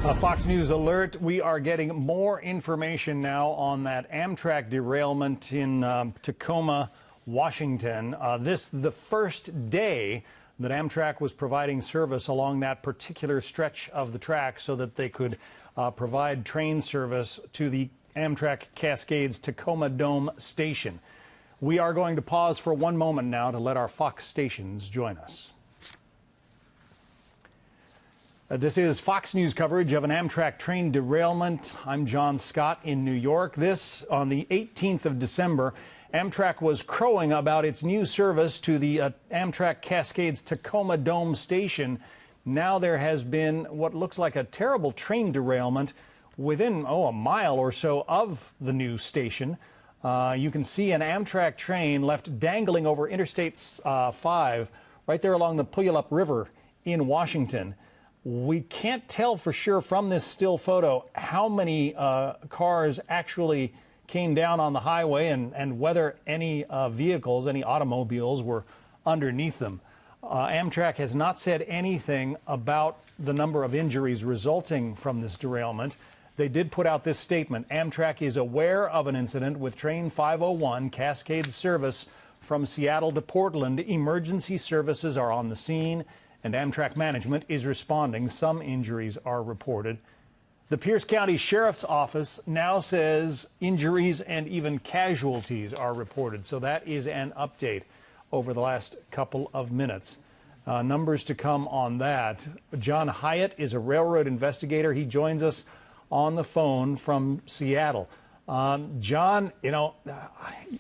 A Fox News alert. We are getting more information now on that Amtrak derailment in Tacoma, Washington. This the first day that Amtrak was providing service along that particular stretch of the track so that they could provide train service to the Amtrak Cascades Tacoma Dome station. We are going to pause for one moment now to let our Fox stations join us. This is Fox News coverage of an Amtrak train derailment. I'm John Scott in New York. This on the 18th of December. Amtrak was crowing about its new service to the Amtrak Cascades Tacoma Dome station. Now there has been what looks like a terrible train derailment within, a mile or so of the new station. You can see an Amtrak train left dangling over Interstate 5 right there along the Puyallup River in Washington. We can't tell for sure from this still photo how many cars actually came down on the highway and whether any vehicles, any automobiles were underneath them. Amtrak has not said anything about the number of injuries resulting from this derailment. They did put out this statement: Amtrak is aware of an incident with train 501 Cascade service from Seattle to Portland. Emergency services are on the scene and Amtrak management is responding. Some injuries are reported. The Pierce County Sheriff's Office now says injuries and even casualties are reported. So that is an update over the last couple of minutes. Numbers to come on that. John Hyatt is a railroad investigator. He joins us on the phone from Seattle. John,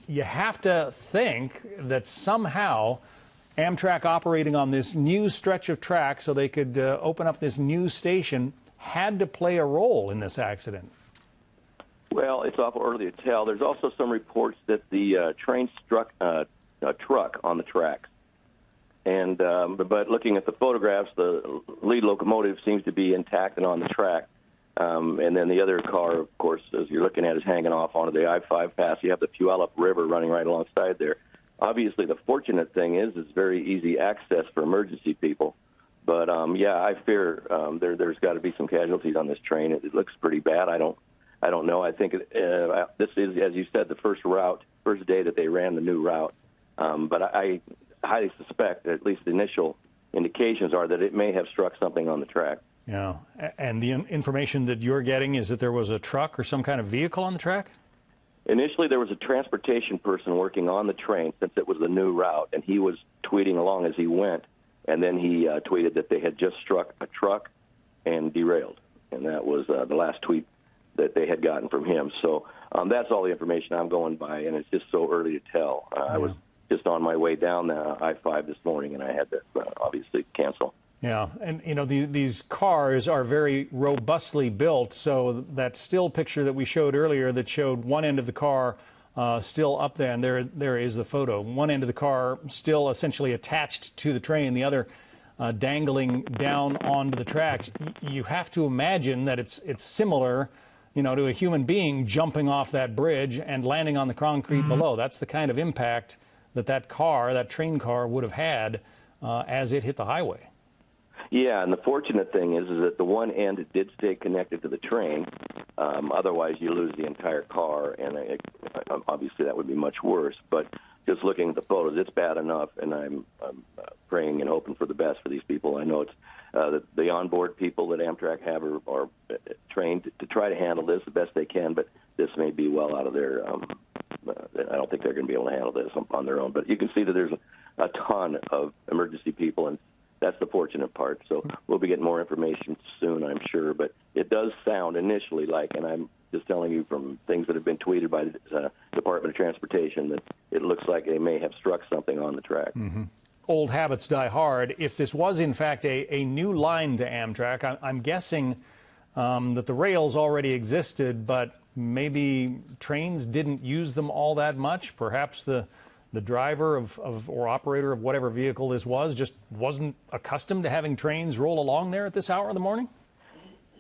you have to think that somehow Amtrak operating on this new stretch of track so they could open up this new station had to play a role in this accident. Well, it's awful early to tell. There's also some reports that the train struck a truck on the tracks. And but looking at the photographs, the lead locomotive seems to be intact and on the track. And then the other car, of course, as you're looking at, is hanging off onto the I-5 pass. You have the Puyallup River running right alongside there. Obviously, the fortunate thing is it's very easy access for emergency people. But, yeah, I fear there's got to be some casualties on this train. It looks pretty bad. I don't know. I think this is, as you said, the first day that they ran the new route. But I highly suspect, at least the initial indications are, that it may have struck something on the track. Yeah. And the information that you're getting is that there was a truck or some kind of vehicle on the track? Initially, there was a transportation person working on the train since it was the new route, and he was tweeting along as he went, and then he tweeted that they had just struck a truck and derailed, and that was the last tweet that they had gotten from him. So that's all the information I'm going by, and it's just so early to tell. I was just on my way down the I-5 this morning, and I had to obviously cancel. Yeah, and these cars are very robustly built, so that still picture that we showed earlier that showed one end of the car still up there, and there is the photo. One end of the car still essentially attached to the train, the other dangling down onto the tracks. You have to imagine that it's similar, to a human being jumping off that bridge and landing on the concrete below. That's the kind of impact that train car would have had as it hit the highway. Yeah, and the fortunate thing is that the one end did stay connected to the train. Otherwise, you lose the entire car, and obviously that would be much worse. But just looking at the photos, it's bad enough, and I'm praying and hoping for the best for these people. I know it's the onboard people that Amtrak have are trained to try to handle this the best they can, but this may be well out of their I don't think they're going to be able to handle this on their own. But you can see that there's a ton of emergency people, and that's the fortunate part. So we'll be getting more information soon, I'm sure. But it does sound initially like, and I'm just telling you from things that have been tweeted by the Department of Transportation, that it looks like they may have struck something on the track. Mm-hmm. Old habits die hard. If this was, in fact, a new line to Amtrak, I'm guessing that the rails already existed, but maybe trains didn't use them all that much. Perhaps the driver or operator of whatever vehicle this was just wasn't accustomed to having trains roll along there at this hour of the morning?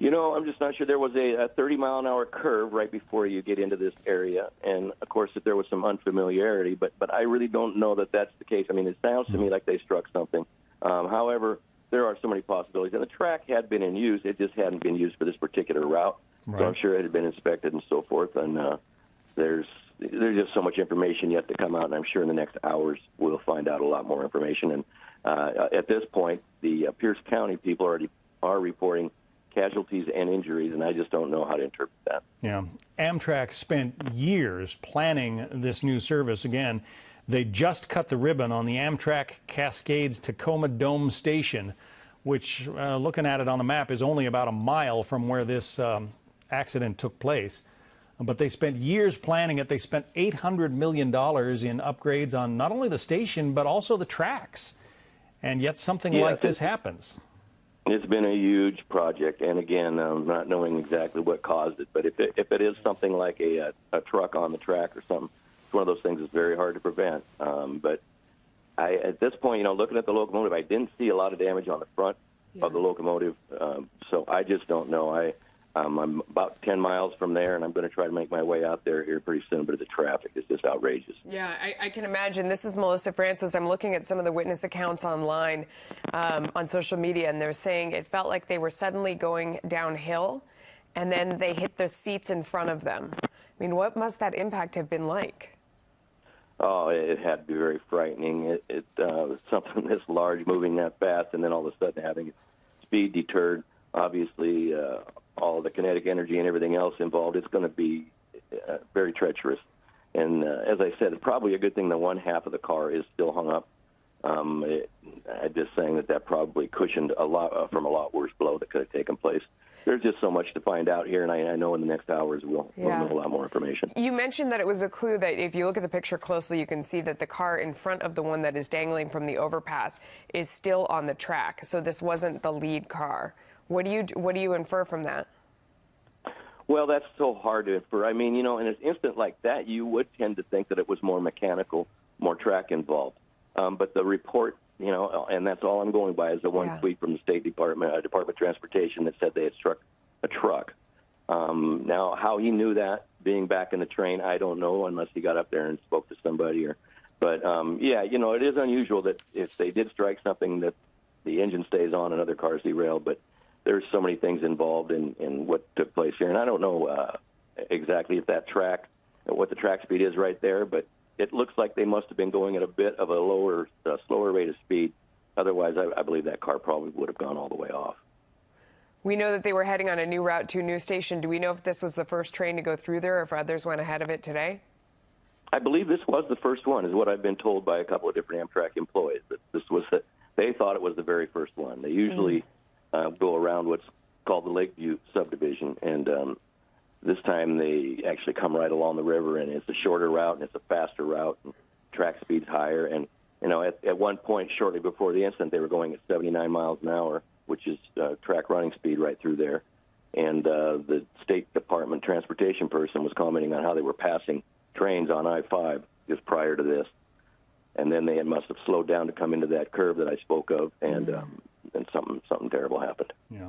I'm just not sure. There was a 30-mile-an-hour curve right before you get into this area, and, of course, there was some unfamiliarity, but I really don't know that that's the case. I mean, it sounds to me like they struck something. However, there are so many possibilities. And the track had been in use; it just hadn't been used for this particular route. Right. So I'm sure it had been inspected and so forth. And there's just so much information yet to come out, and I'm sure in the next hours we'll find out a lot more information. And at this point, the Pierce County people already are reporting casualties and injuries, and I just don't know how to interpret that. Yeah. Amtrak spent years planning this new service. Again, they just cut the ribbon on the Amtrak Cascades Tacoma Dome station, which, looking at it on the map, is only about a mile from where this accident took place. But they spent years planning it. They spent $800 million in upgrades on not only the station, but also the tracks. And yet something like this happens. It's been a huge project, and again, not knowing exactly what caused it. But if it is something like a truck on the track or something, it's one of those things that's very hard to prevent. But at this point, looking at the locomotive, I didn't see a lot of damage on the front of the locomotive, so I just don't know. I'm about 10 miles from there, and I'm going to try to make my way out there here pretty soon, but the traffic is just outrageous. Yeah, I can imagine. This is Melissa Francis. I'm looking at some of the witness accounts online on social media, and they're saying it felt like they were suddenly going downhill, and then they hit the seats in front of them. I mean, what must that impact have been like? Oh, it had to be very frightening. It was something this large moving that fast, and then all of a sudden having its speed deterred. Obviously, all the kinetic energy and everything else involved, it's going to be very treacherous. And as I said, it's probably a good thing that one half of the car is still hung up. I'm just saying that probably cushioned a lot from a lot worse blow that could have taken place. There's just so much to find out here, and I know in the next hours we'll know a lot more information. You mentioned that it was a clue that if you look at the picture closely, you can see that the car in front of the one that is dangling from the overpass is still on the track. So this wasn't the lead car. What do you infer from that? Well, that's so hard to infer. I mean, in an instant like that, you would tend to think that it was more mechanical, more track involved. But the report, and that's all I'm going by, is the one tweet from the State Department, Department of Transportation, that said they had struck a truck. Now, how he knew that, being back in the train, I don't know, unless he got up there and spoke to somebody. But it is unusual that if they did strike something, that the engine stays on and other cars derail. But there's so many things involved in what took place here, and I don't know exactly if that track, what the track speed is right there, but it looks like they must have been going at a bit of a slower rate of speed. Otherwise, I believe that car probably would have gone all the way off. We know that they were heading on a new route to a new station. Do we know if this was the first train to go through there, or if others went ahead of it today? I believe this was the first one, is what I've been told by a couple of different Amtrak employees. That they thought it was the very first one. They usually go around what's called the Lakeview subdivision, and this time they actually come right along the river, and it's a shorter route and it's a faster route, and track speed's higher. And at one point shortly before the incident, they were going at 79 miles an hour, which is track running speed right through there. And the State Department transportation person was commenting on how they were passing trains on I-5 just prior to this, and then they must have slowed down to come into that curve that I spoke of, and something terrible happened. Yeah.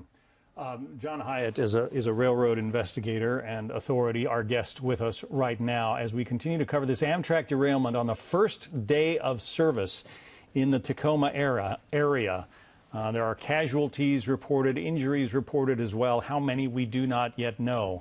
John Hyatt is a railroad investigator and authority, our guest with us right now as we continue to cover this Amtrak derailment on the first day of service in the Tacoma area. There are casualties reported, injuries reported as well. How many, we do not yet know.